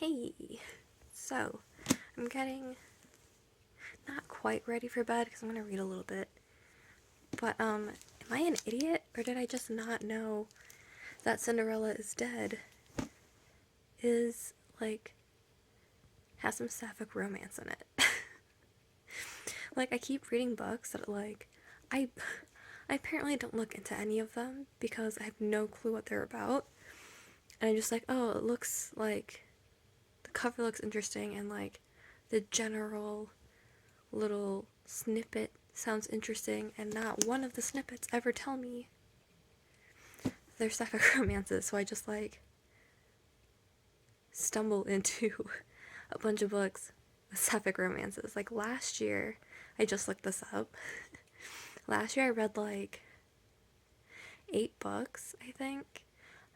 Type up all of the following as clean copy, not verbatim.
Hey, so I'm getting not quite ready for bed because I'm gonna read a little bit. But am I an idiot or did I just not know that Cinderella is dead? Is like has some sapphic romance in it. Like I keep reading books that I apparently don't look into any of them because I have no clue what they're about. And I'm just like, oh, it looks like the cover looks interesting and like the general little snippet sounds interesting, and not one of the snippets ever tell me they're sapphic romances, so I just stumble into a bunch of books with sapphic romances. Like last year, I just looked this up. Last year I read 8 books, I think,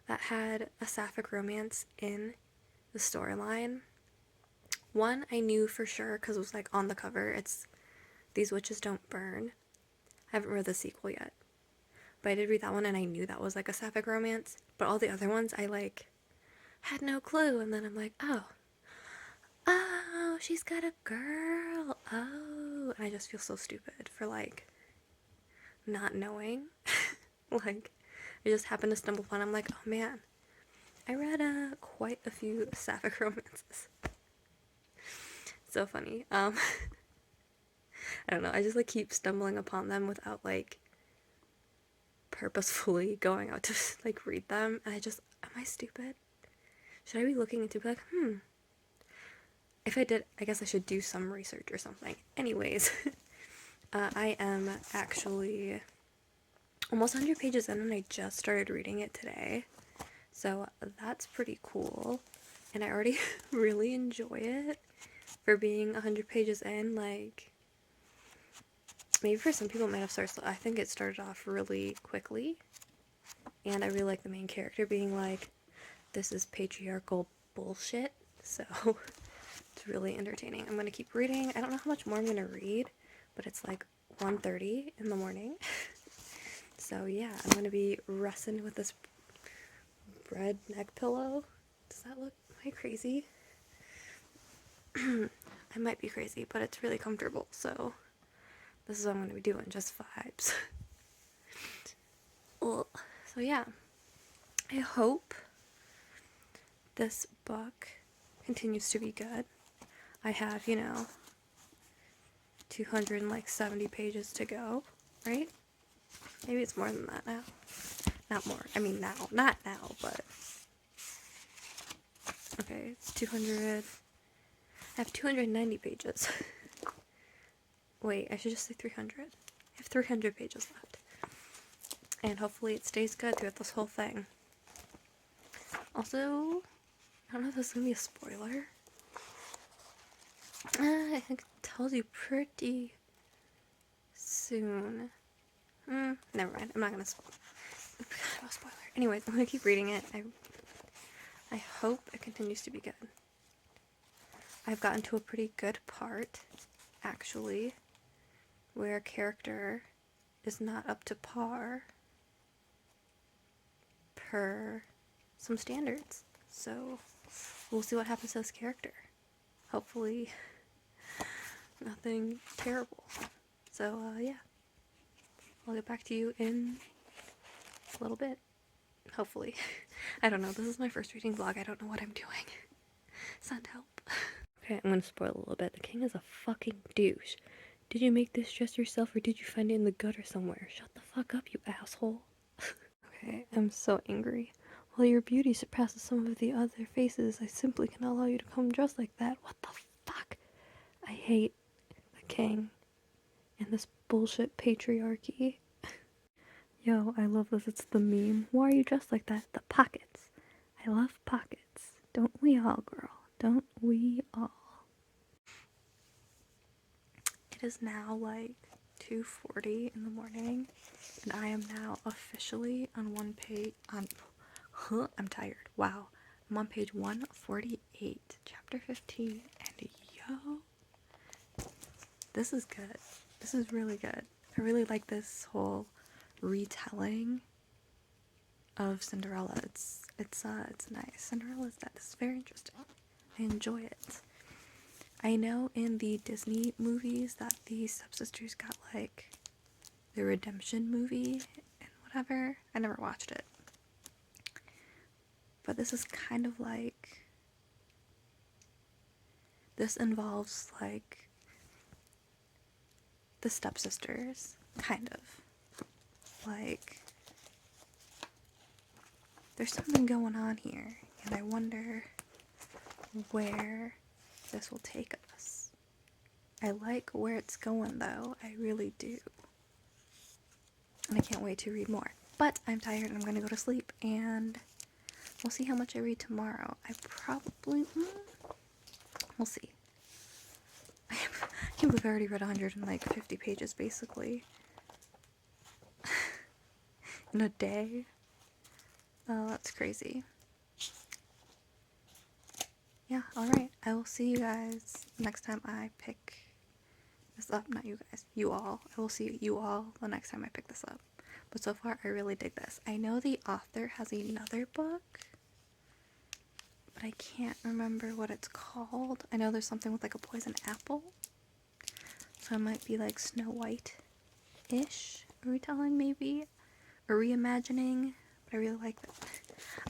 that had a sapphic romance in the storyline. One I knew for sure because it was on the cover. It's These Witches Don't Burn. I haven't read the sequel yet, but I did read that one and I knew that was a sapphic romance. But all the other ones I had no clue, and then I'm like, oh, she's got a girl. Oh, and I just feel so stupid for not knowing. I just happened to stumble upon. I'm like, oh man, I read quite a few sapphic romances. So funny. I don't know. I just keep stumbling upon them without purposefully going out to read them. And am I stupid? Should I be looking into If I did, I guess I should do some research or something. Anyways, I am actually almost 100 pages in and I just started reading it today. So that's pretty cool. And I already really enjoy it for being 100 pages in. Maybe for some people it might have started slow. I think it started off really quickly. And I really like the main character being this is patriarchal bullshit. So it's really entertaining. I'm going to keep reading. I don't know how much more I'm going to read, but it's 1:30 in the morning. So yeah, I'm going to be resting with this red neck pillow. Does that look, am I crazy? I might be crazy, but it's really comfortable. So this is what I'm going to be doing, just vibes. Well, so yeah, I hope this book continues to be good. I have, 270 pages to go, right? Maybe it's more than that now. Not more. I mean now. Not now, but... Okay, it's 200... I have 290 pages. Wait, I should just say 300. I have 300 pages left. And hopefully it stays good throughout this whole thing. Also, I don't know if this is going to be a spoiler. I think it tells you pretty soon. Never mind. I'm not going to spoil. No spoiler. Anyways, I'm going to keep reading it. I hope it continues to be good. I've gotten to a pretty good part, actually, where a character is not up to par per some standards. So we'll see what happens to this character. Hopefully nothing terrible. So yeah, I'll get back to you in a little bit. Hopefully. I don't know. This is my first reading vlog. I don't know what I'm doing. Send help. Okay, I'm gonna spoil a little bit. The king is a fucking douche. Did you make this dress yourself or did you find it in the gutter somewhere? Shut the fuck up, you asshole. Okay, I'm so angry. While your beauty surpasses some of the other faces, I simply cannot allow you to come dressed like that. What the fuck? I hate the king and this bullshit patriarchy. Yo, I love this. It's the meme. Why are you dressed like that? The pockets. I love pockets. Don't we all, girl? Don't we all? It is now 2:40 in the morning, and I am now officially on one page on... I'm tired. Wow. I'm on page 148, chapter 15, and yo, this is good. This is really good. I really like this whole retelling of Cinderella. It's nice. Cinderella's dead. This is very interesting. I enjoy it. I know in the Disney movies that the stepsisters got like the redemption movie and whatever. I never watched it. But this is kind of like, this involves like the stepsisters, kind of. Like, there's something going on here, and I wonder where this will take us. I like where it's going though, I really do. And I can't wait to read more. But I'm tired and I'm gonna go to sleep, and we'll see how much I read tomorrow. I probably, we'll see. I can't believe I already read 150 pages basically. In a day. Oh, that's crazy. Yeah, alright. I will see you guys next time I pick this up. Not you guys, you all. I will see you all the next time I pick this up. But so far, I really dig this. I know the author has another book, but I can't remember what it's called. I know there's something with like a poison apple. So it might be like Snow White-ish retelling maybe. Or reimagining. But I really like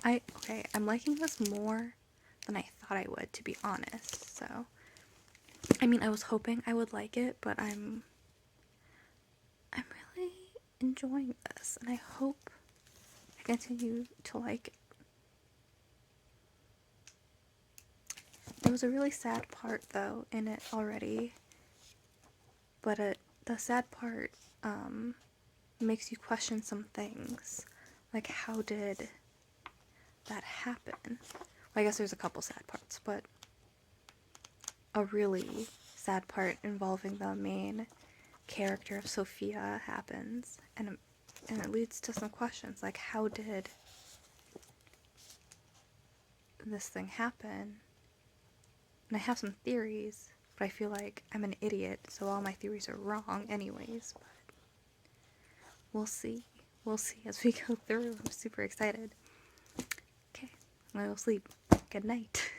that. I'm liking this more than I thought I would, to be honest. So, I mean, I was hoping I would like it, but I'm really enjoying this, and I hope I continue to like it. There was a really sad part, though, in it already, but the sad part makes you question some things, like how did that happen? Well, I guess there's a couple sad parts, but a really sad part involving the main character of Sophia happens, and it leads to some questions, like how did this thing happen? And I have some theories, but I feel like I'm an idiot, so all my theories are wrong anyways, but we'll see. We'll see as we go through. I'm super excited. Okay, I will sleep. Good night.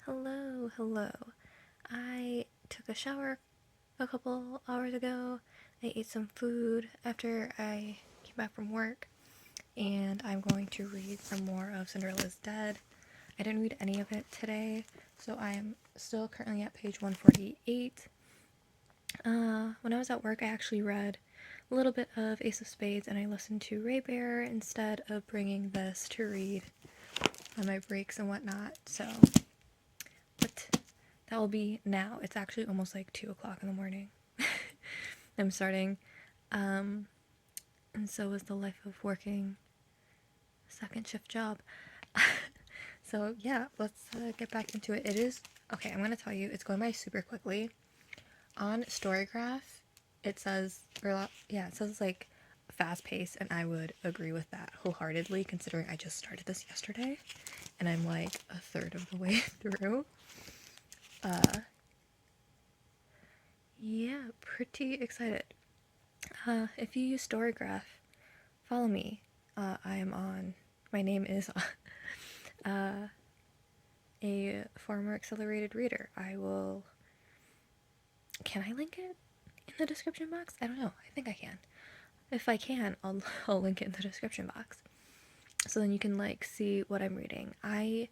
Hello. I took a shower a couple hours ago. I ate some food after I came back from work, and I'm going to read some more of Cinderella's Dead. I didn't read any of it today, so I am still currently at page 148. When I was at work, I actually read a little bit of Ace of Spades, and I listened to Ray Bear instead of bringing this to read on my breaks and whatnot, so, but that will be now. It's actually almost like 2 o'clock in the morning. I'm starting, and so is the life of working a second shift job. So yeah, let's get back into it. It is, okay, I'm going to tell you, it's going by super quickly. On StoryGraph, it says, it says like fast paced, and I would agree with that wholeheartedly, considering I just started this yesterday, and I'm like a third of the way through. Yeah, pretty excited. If you use StoryGraph, follow me. My name is a former accelerated reader. Can I link it in the description box? I don't know. I think I can. If I can, I'll link it in the description box. So then you can like see what I'm reading. I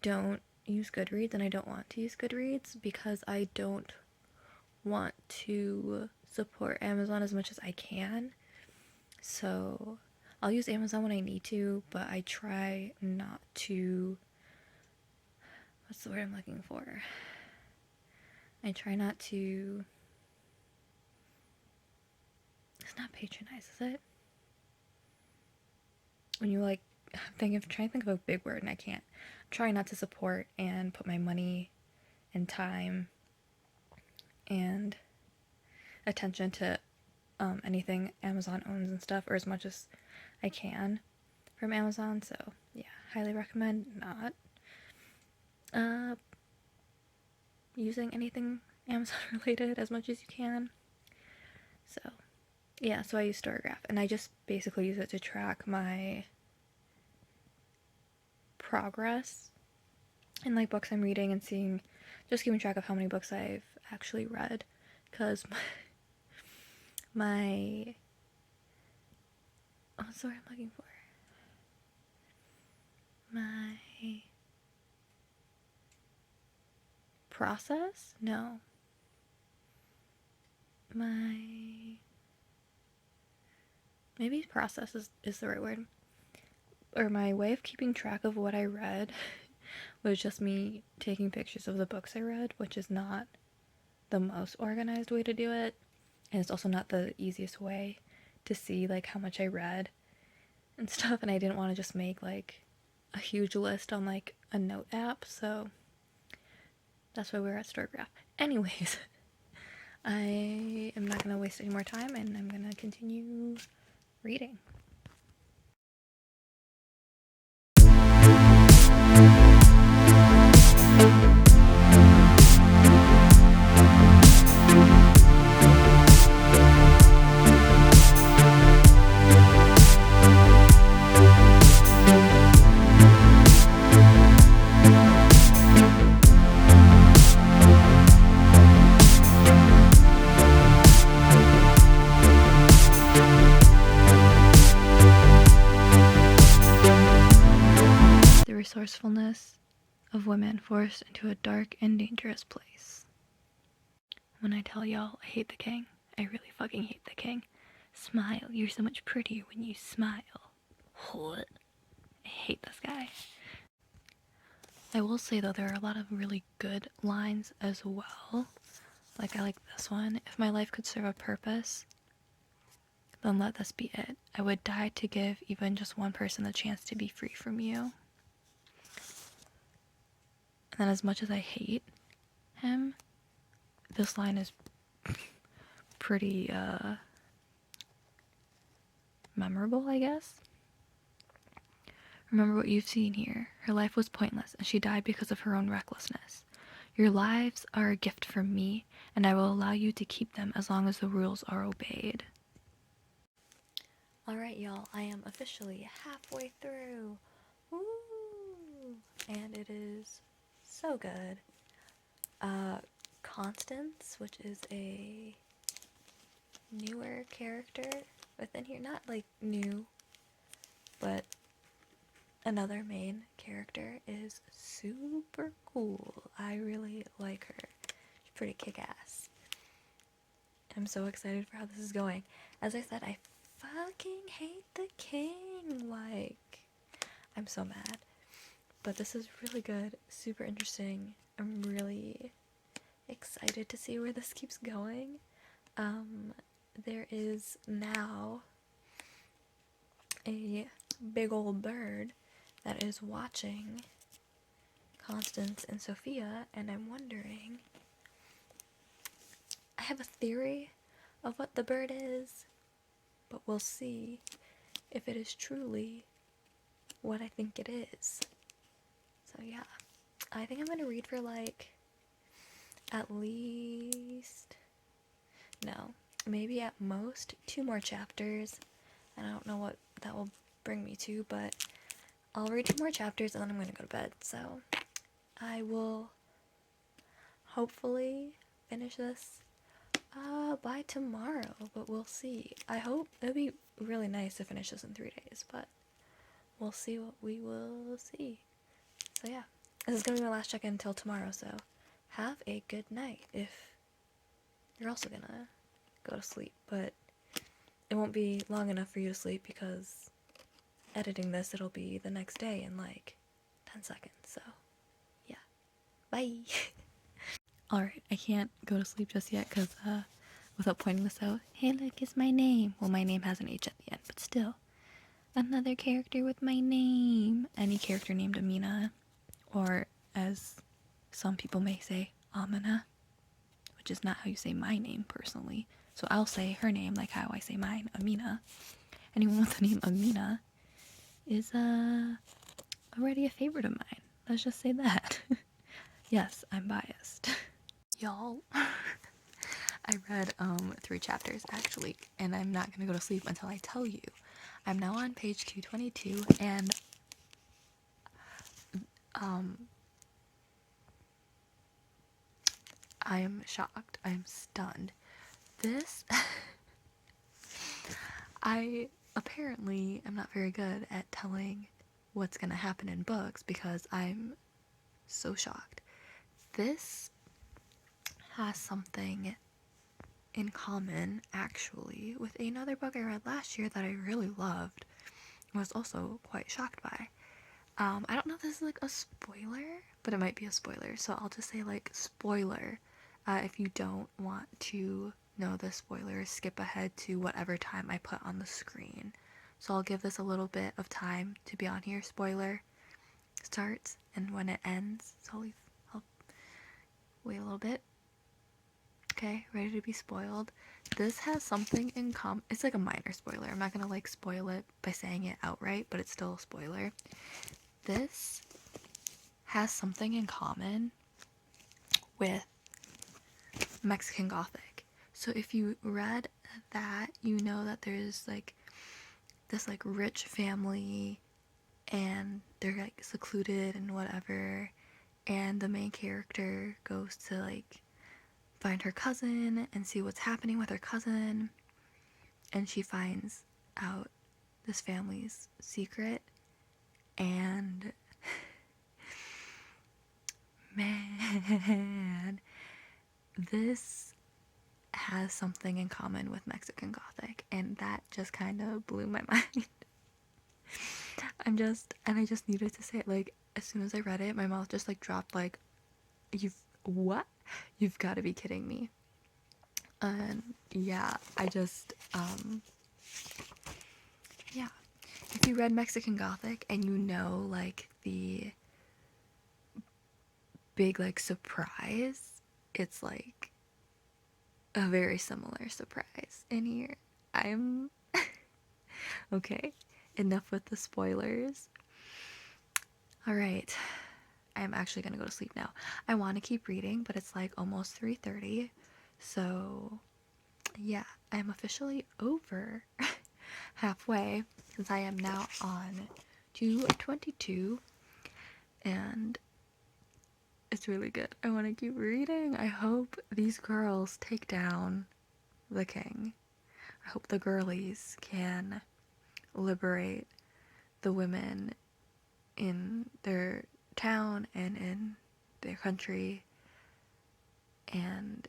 don't use Goodreads, and I don't want to use Goodreads because I don't want to support Amazon as much as I can. So I'll use Amazon when I need to, but I try not to, what's the word I'm looking for? I try not to, it's not patronize, is it? When you like, trying to think of a big word and I can't. Try not to support and put my money and time and attention to anything Amazon owns and stuff, or as much as I can from Amazon. So yeah, highly recommend not using anything Amazon related as much as you can. So yeah, so I use StoryGraph, and I just basically use it to track my progress in like books I'm reading and seeing, just keeping track of how many books I've actually read, because my what's the word I'm looking for? My process? No. Maybe process is the right word. Or my way of keeping track of what I read was just me taking pictures of the books I read, which is not the most organized way to do it. And it's also not the easiest way to see like how much I read and stuff. And I didn't want to just make like a huge list on like a note app. So that's why we're at StoryGraph. Anyways, I am not going to waste any more time and I'm going to continue reading. Resourcefulness of women forced into a dark and dangerous place. When I tell y'all I hate the king, I really fucking hate the king. Smile, you're so much prettier when you smile. What? I hate this guy. I will say though, there are a lot of really good lines as well. Like I like this one. If my life could serve a purpose, then let this be it. I would die to give even just one person the chance to be free from you. And then as much as I hate him, this line is pretty memorable, I guess. Remember what you've seen here. Her life was pointless, and she died because of her own recklessness. Your lives are a gift from me, and I will allow you to keep them as long as the rules are obeyed. Alright, y'all, I am officially halfway through. Woo! And it is so good. Constance, which is a newer character within here. Not like new, but another main character, is super cool. I really like her. She's pretty kick-ass. I'm so excited for how this is going. As I said, I fucking hate the king. Like, I'm so mad. But this is really good. Super interesting. I'm really excited to see where this keeps going. There is now a big old bird that is watching Constance and Sophia, and I'm wondering, I have a theory of what the bird is, but we'll see if it is truly what I think it is. So yeah, I think I'm gonna read for like at least, no, maybe at most 2 more chapters, and I don't know what that will bring me to, but I'll read 2 more chapters and then I'm gonna go to bed. So I will hopefully finish this by tomorrow, but we'll see. I hope it'd be really nice to finish this in 3 days, but we'll see what we will see. So yeah, this is gonna be my last check-in until tomorrow, so have a good night if you're also gonna go to sleep, but it won't be long enough for you to sleep because editing this, it'll be the next day in like 10 seconds, so yeah, bye. Alright, I can't go to sleep just yet because without pointing this out, hey look, it's my name. Well, my name has an H at the end, but still, another character with my name. Any character named Amina, or as some people may say, Amina, which is not how you say my name personally. So I'll say her name like how I say mine, Amina. Anyone with the name Amina is already a favorite of mine. Let's just say that. Yes, I'm biased. Y'all, I read 3 chapters actually, and I'm not gonna go to sleep until I tell you. I'm now on page 222, and I am shocked. I am stunned. This, I apparently am not very good at telling what's gonna happen in books because I'm so shocked. This has something in common, actually, with another book I read last year that I really loved and was also quite shocked by. I don't know if this is like a spoiler, but it might be a spoiler, so I'll just say like spoiler. If you don't want to know the spoilers, skip ahead to whatever time I put on the screen. So I'll give this a little bit of time to be on here. Spoiler starts, and when it ends, so I'll wait a little bit. Okay, ready to be spoiled. This has something in common. It's like a minor spoiler. I'm not gonna like spoil it by saying it outright, but it's still a spoiler. This has something in common with Mexican Gothic. So if you read that, you know that there's like this like rich family and they're like secluded and whatever, and the main character goes to like find her cousin and see what's happening with her cousin, and she finds out this family's secret, and man, this has something in common with Mexican Gothic, and that just kind of blew my mind. I just needed to say it. Like, as soon as I read it, my mouth just like dropped, like, what? You've got to be kidding me. And yeah, yeah. If you read Mexican Gothic and you know, like, the big, like, surprise, it's, like, a very similar surprise in here. Okay, enough with the spoilers. Alright, I'm actually gonna go to sleep now. I want to keep reading, but it's, like, almost 3:30, so yeah, I'm officially over halfway, since I am now on 222, and it's really good. I want to keep reading. I hope these girls take down the king. I hope the girlies can liberate the women in their town and in their country and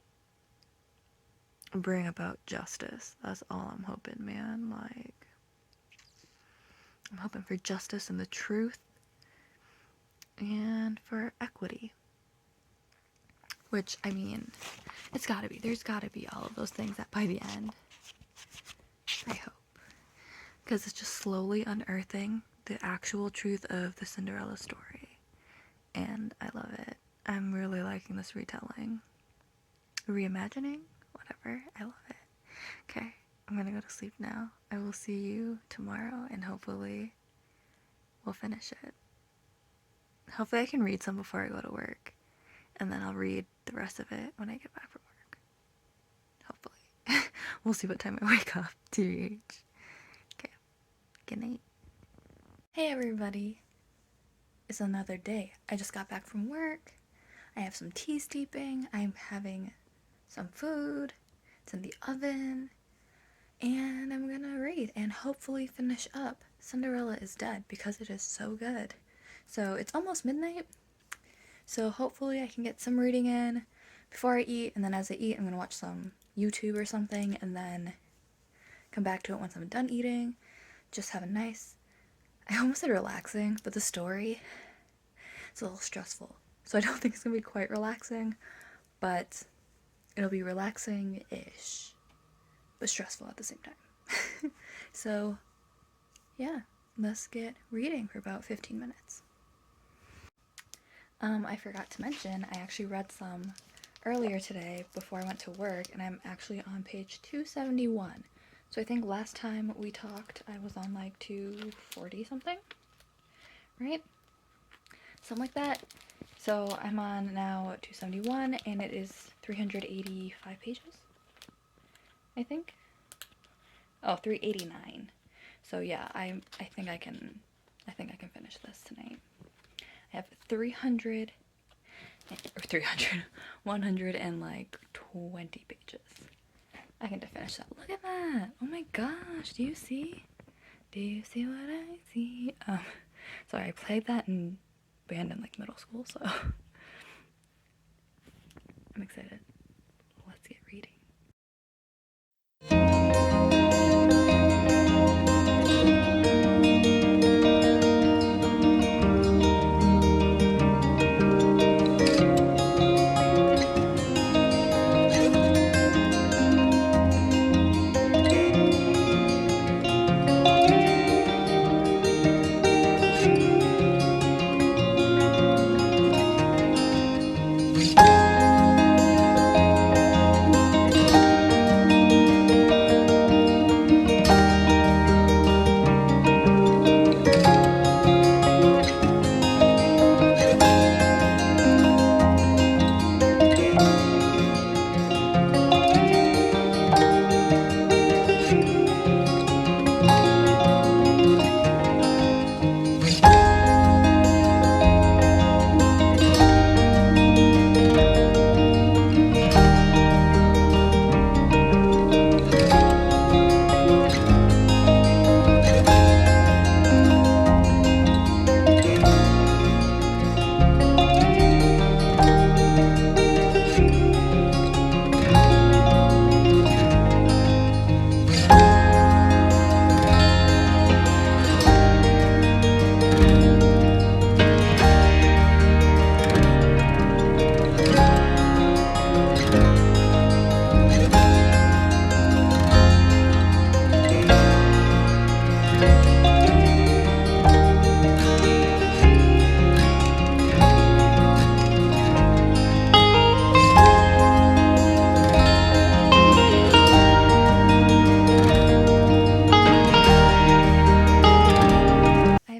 bring about justice. That's all I'm hoping, man. Like, I'm hoping for justice and the truth and for equity. Which, I mean, it's gotta be. There's gotta be all of those things that by the end, I hope. Because it's just slowly unearthing the actual truth of the Cinderella story. And I love it. I'm really liking this retelling. Reimagining? Whatever. I love it. Okay, I'm gonna go to sleep now. I will see you tomorrow, and hopefully we'll finish it. Hopefully I can read some before I go to work. And then I'll read the rest of it when I get back from work. Hopefully. We'll see what time I wake up to reach. Okay. Good night. Hey everybody. It's another day. I just got back from work. I have some tea steeping. I'm having some food. It's in the oven. And I'm gonna read and hopefully finish up Cinderella is Dead because it is so good. So it's almost midnight. So hopefully I can get some reading in before I eat, and then as I eat I'm gonna watch some YouTube or something and then come back to it once I'm done eating. Just have a nice, I almost said relaxing, but the story is a little stressful. So I don't think it's gonna be quite relaxing, but it'll be relaxing-ish, but stressful at the same time. So yeah, let's get reading for about 15 minutes. I forgot to mention, I actually read some earlier today before I went to work, and I'm actually on page 271. So I think last time we talked, I was on like 240 something, right? Something like that. So I'm on now 271, and it is 385 pages, I think. Oh, 389. So yeah, I think I can finish this tonight. I have 385 or 300, 120 pages. I can finish that. Look at that. Oh my gosh. Do you see? Do you see what I see? Sorry, I played that in band in like middle school, so I'm excited. Let's get reading.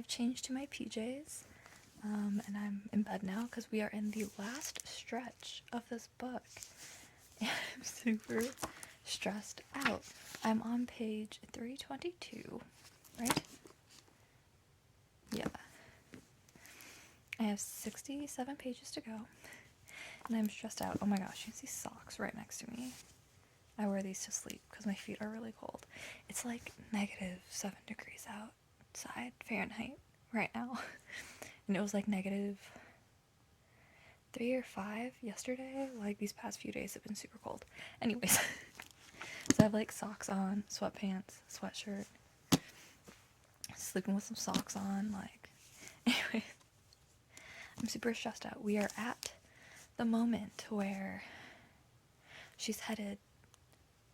Changed to my PJs, and I'm in bed now because we are in the last stretch of this book, and I'm super stressed out. I'm on page 322, right? Yeah. I have 67 pages to go, and I'm stressed out. Oh my gosh, you can see socks right next to me. I wear these to sleep because my feet are really cold. It's like -7 degrees outside Fahrenheit right now. And it was like -3 or 5 yesterday. Like these past few days have been super cold. Anyways, so I have like socks on, sweatpants, sweatshirt, sleeping with some socks on. Like, anyway, I'm super stressed out. We are at the moment where she's headed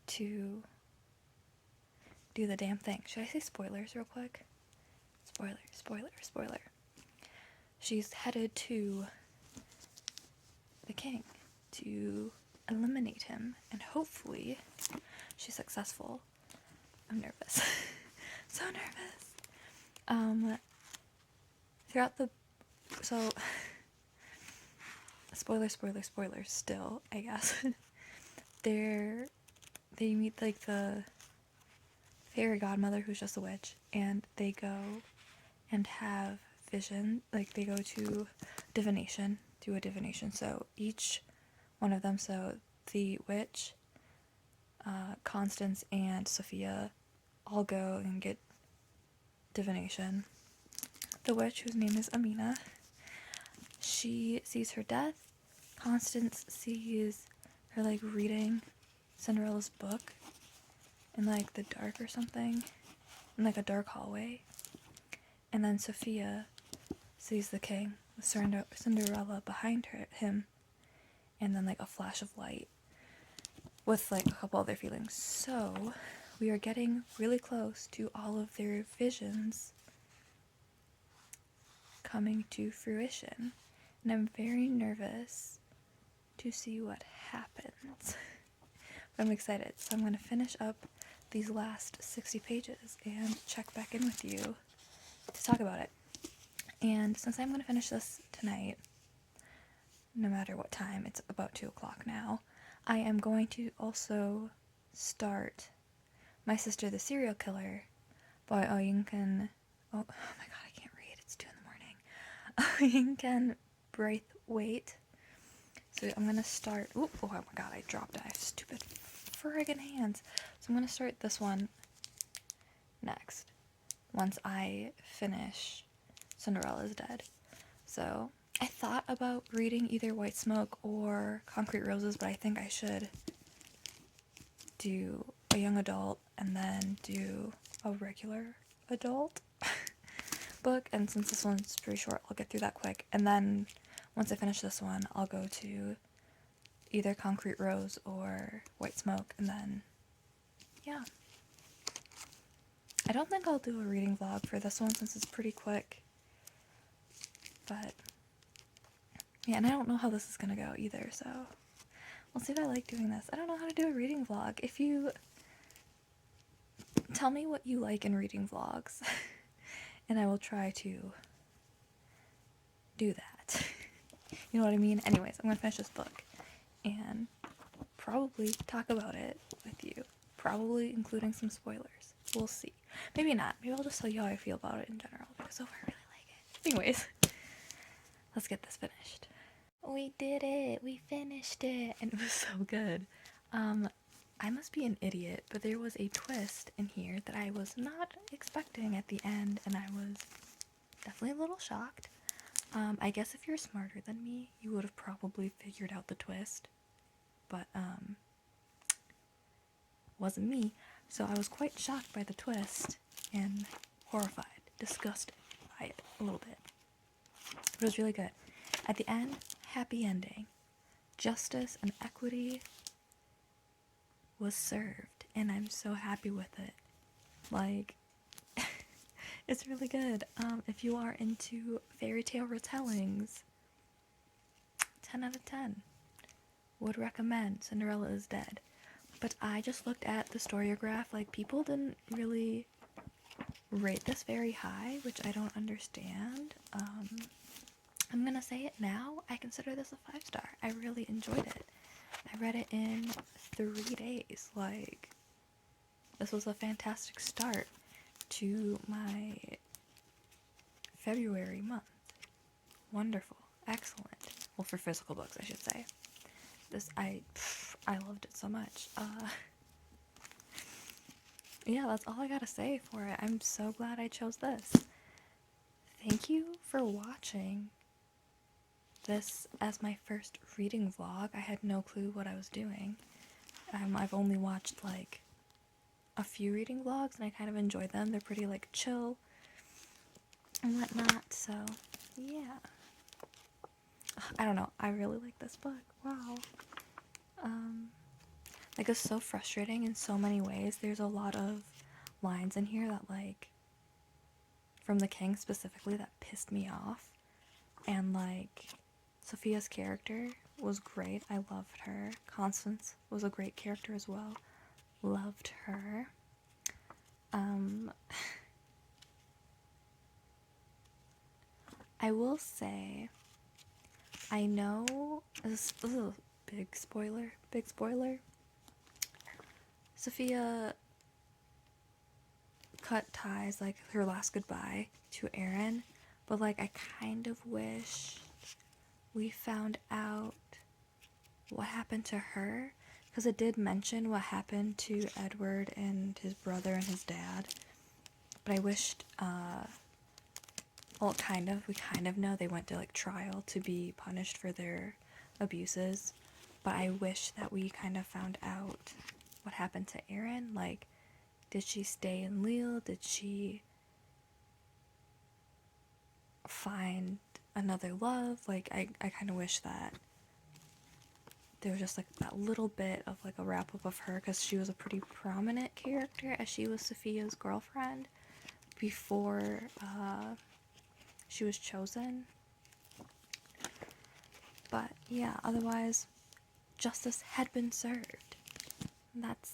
to do the damn thing. Should I say spoilers real quick? Spoiler. She's headed to the king to eliminate him, and hopefully she's successful. I'm nervous. So nervous. Throughout the... So... spoiler still, I guess. They meet, like, the fairy godmother who's just a witch, and they go and have vision, like, they go to divination, do a divination, so each one of them, so the witch, Constance, and Sophia all go and get divination. The witch, whose name is Amina, she sees her death. Constance sees her, like, reading Cinderella's book in, like, the dark or something, in, like, a dark hallway. And then Sophia sees the king with Cinderella behind him, and then, like, a flash of light with, like, a couple other feelings. So we are getting really close to all of their visions coming to fruition, and I'm very nervous to see what happens. But I'm excited, so I'm going to finish up these last 60 pages and check back in with you to talk about it. And since I'm going to finish this tonight, no matter what time, it's about 2 o'clock now, I am going to also start My Sister the Serial Killer by Oyinkan... Oh my god, I can't read, it's 2 in the morning. Oyinkan Braithwaite. So I'm gonna start. Ooh, oh my god, I dropped it. I have stupid friggin' hands. So I'm gonna start this one next. Once I finish Cinderella's Dead. So I thought about reading either White Smoke or Concrete Roses, but I think I should do a young adult and then do a regular adult book. And since this one's pretty short, I'll get through that quick. And then once I finish this one, I'll go to either Concrete Rose or White Smoke, and then yeah. I don't think I'll do a reading vlog for this one since it's pretty quick. But yeah, and I don't know how this is gonna go either, so we'll see if I like doing this. I don't know how to do a reading vlog. If you tell me what you like in reading vlogs, and I will try to do that. You know what I mean? Anyways, I'm gonna finish this book and probably talk about it with you. Probably including some spoilers. We'll see. Maybe not. Maybe I'll just tell you how I feel about it in general, because so far I really like it. Anyways, let's get this finished. We did it! We finished it! And it was so good. I must be an idiot, but there was a twist in here that I was not expecting at the end, and I was definitely a little shocked. I guess if you're smarter than me, you would have probably figured out the twist, but, wasn't me, so I was quite shocked by the twist, and horrified, disgusted by it a little bit. But it was really good. At the end, happy ending. Justice and equity was served, and I'm so happy with it. Like, it's really good. If you are into fairy tale retellings, 10 out of 10. Would recommend. Cinderella is Dead. But I just looked at TheStoryGraph, like, people didn't really rate this very high, which I don't understand. I'm gonna say it now, I consider this a 5-star. I really enjoyed it. I read it in 3 days. Like, this was a fantastic start to my February month. Wonderful. Excellent. Well, for physical books, I should say. I loved it so much. Yeah, that's all I gotta say for it. I'm so glad I chose this. Thank you for watching this as my first reading vlog. I had no clue what I was doing. I've only watched like a few reading vlogs and I kind of enjoyed them. They're pretty like chill and whatnot, so yeah. I don't know, I really like this book. Wow. Like, it's so frustrating in so many ways. There's a lot of lines in here that, like, from the king specifically, that pissed me off. And, like, Sophia's character was great. I loved her. Constance was a great character as well. Loved her. I will say, I know, this is a big spoiler. Sophia cut ties, like, her last goodbye to Aaron, but, like, I kind of wish we found out what happened to her, because it did mention what happened to Edward and his brother and his dad, but I wished, well, we kind of know they went to, like, trial to be punished for their abuses, but I wish that we kind of found out what happened to Erin. Like, did she stay in Lille? Did she find another love? Like, I kind of wish that there was just, like, that little bit of, like, a wrap-up of her, because she was a pretty prominent character, as she was Sophia's girlfriend before, she was chosen. But, yeah, otherwise, justice had been served.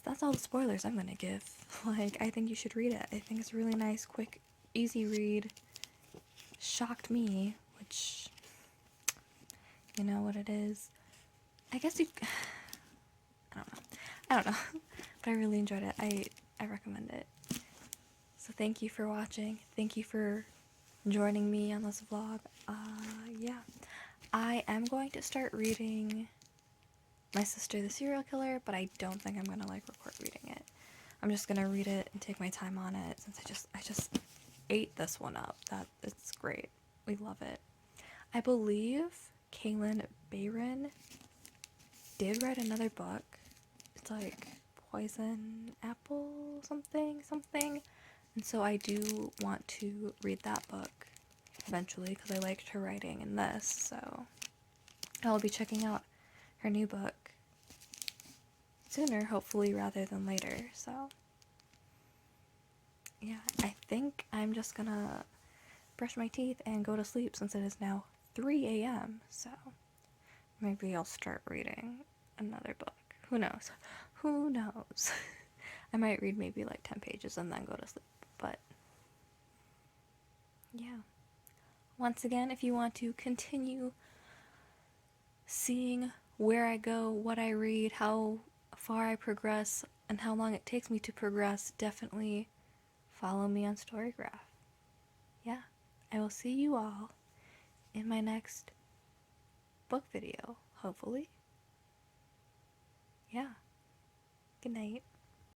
That's all the spoilers I'm gonna give. Like, I think you should read it. I think it's a really nice, quick, easy read. Shocked me, which, you know what it is. I guess you, I don't know, but I really enjoyed it. I recommend it. So thank you for watching. Thank you for joining me on this vlog. Yeah, I am going to start reading My Sister the Serial Killer, but I don't think I'm gonna like record reading it. I'm just gonna read it and take my time on it since I just ate this one up. That it's great. We love it. I believe Kalynn Bayron did write another book. It's like Poison Apple something. And so I do want to read that book eventually because I liked her writing in this. So I'll be checking out her new book sooner, hopefully, rather than later. So yeah, I think I'm just gonna brush my teeth and go to sleep since it is now 3 a.m. So maybe I'll start reading another book. Who knows? Who knows? I might read maybe like 10 pages and then go to sleep. But yeah. Once again, if you want to continue seeing where I go, what I read, how far I progress, and how long it takes me to progress, definitely follow me on StoryGraph. Yeah, I will see you all in my next book video, hopefully. Yeah. Good night.